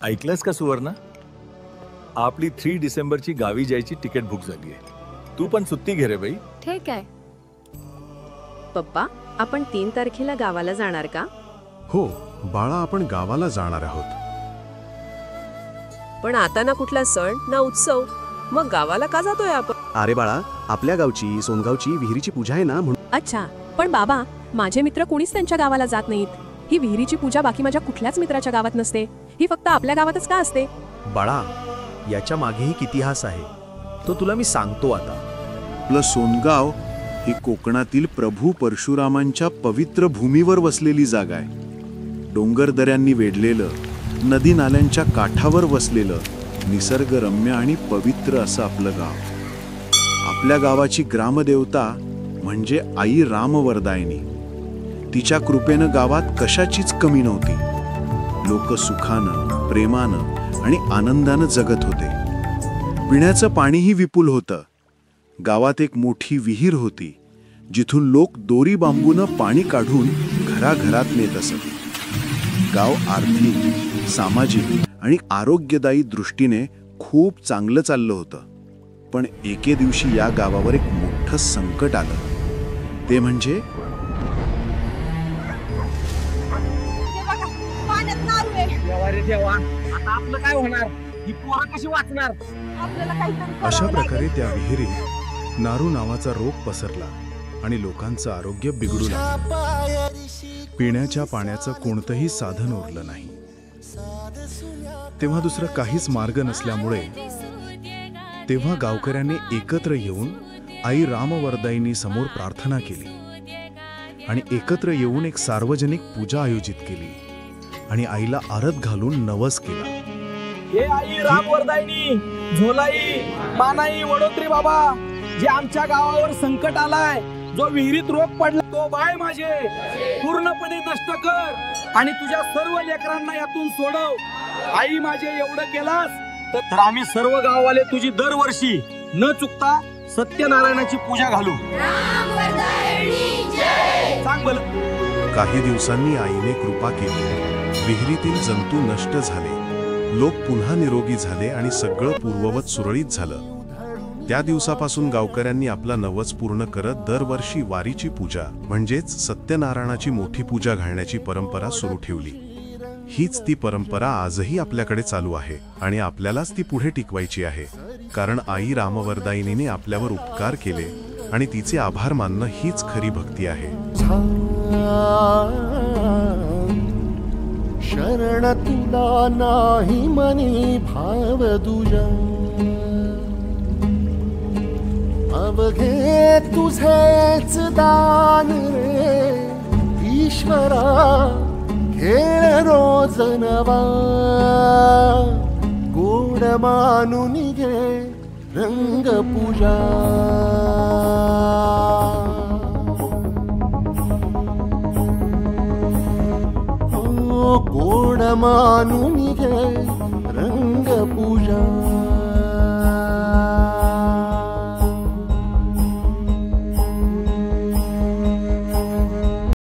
ऐकलंस का सुवर्णा? आपली 3 डिसेंबरची गावी जायची तिकीट बुक झाली आहे. तू पण सुट्टी घे रे बाई. ठीक आहे. पप्पा, आपण 3 तारखेला गावाला जाणार का? हो बाळा, आपण गावाला जाणार आहोत. पण आता ना कुठला सण ना उत्सव, मग गावाला का जातोय आपण? अरे बाळा, आपल्या गावची सोनगावची विहिरीची पूजा आहे ना म्हणून. अच्छा, पण बाबा, माझे मित्र कोणीच त्यांच्या गावाला जात नाहीत. ही विहिरीची पूजा बाकी माझ्या कुठल्याच मित्राच्या गावात नसते, ही फक्त आपल्या गावातच का असते? बाळा, याच्या मागेही इतिहास आहे, तो तुला मी सांगतो आता. आपलं सोनगाव ही कोकणातील प्रभू परशुरामांच्या पवित्र भूमीवर वसलेली जागा आहे. डोंगर दऱ्यांनी वेढलेलं, नदी नाल्यांच्या काठावर वसलेलं, निसर्गरम्य आणि पवित्र असं आपलं गाव. आपल्या गावाची ग्रामदेवता म्हणजे आई रामवरदायिनी. तिच्या कृपेनं गावात कशाचीच कमी नव्हती. लोक सुखानं, प्रेमानं आणि आनंदानं जगत होते. पिण्याचं पाणीही विपुल होतं. गावात एक मोठी विहीर होती, जिथून लोक दोरी बांबूनं पाणी काढून घराघरात नेत असत. गाव आर्थिक, सामाजिक आणि आरोग्यदायी दृष्टीने खूप चांगलं चाललं होतं. पण एके दिवशी या गावावर एक मोठं संकट आलं. ते म्हणजे अशा प्रकारे त्या विहिरीत नारू नावाचा रोग पसरला आणि लोकांचं आरोग्य बिघडू लागलं. पिण्याच्या पाण्याचं कोणतंही साधन उरलं नाही. तेव्हा दुसरं काहीच मार्ग नसल्यामुळे तेव्हा गावकऱ्यांनी एकत्र येऊन आई रामवरदायिनी समोर प्रार्थना केली आणि एकत्र येऊन एक सार्वजनिक पूजा आयोजित केली आणि आईला आरत घालून नवस केला. हे आई रामवरदायिनी, झोलाई, मानाई, वडोत्री बाबा, जे आमच्या गावावर संकट आलाय, जो विहिरीत रोग पडला, तो बाय माझे पूर्णपणे नष्ट कर आणि तुझ्या सर्व लेकरांना यातून सोडव. आई माझे एवढं केलास तर आम्ही सर्व गाववाले तुझी दरवर्षी न चुकता सत्यनारायणाची पूजा घालू. सांग बरं. काही दिवसांनी आईने कृपा केली. विहिरीतील जंतू नष्ट झाले, लोक पुन्हा निरोगी झाले आणि सगळं पूर्ववत सुरळीत झालं. त्या दिवसापासून गावकऱ्यांनी आपला नवस पूर्ण करत दरवर्षी वारीची पूजा म्हणजेच सत्यनारायणाची मोठी पूजा घालण्याची परंपरा सुरू ठेवली. हीच ती परंपरा आजही आपल्याकडे चालू आहे आणि आपल्यालाच ती पुढे टिकवायची आहे. कारण आई रामवरदायिनीने आपल्यावर उपकार केले आणि तिचे आभार मानणं हीच खरी भक्ती आहे. शरण तुला नाही मनी भाव तुझा, अवघे तुझेच दान रे ईश्वरा, खेळ रोज नवा, गोड मानून घे रंग पूजा. गोड मानून घे रंग पूजा.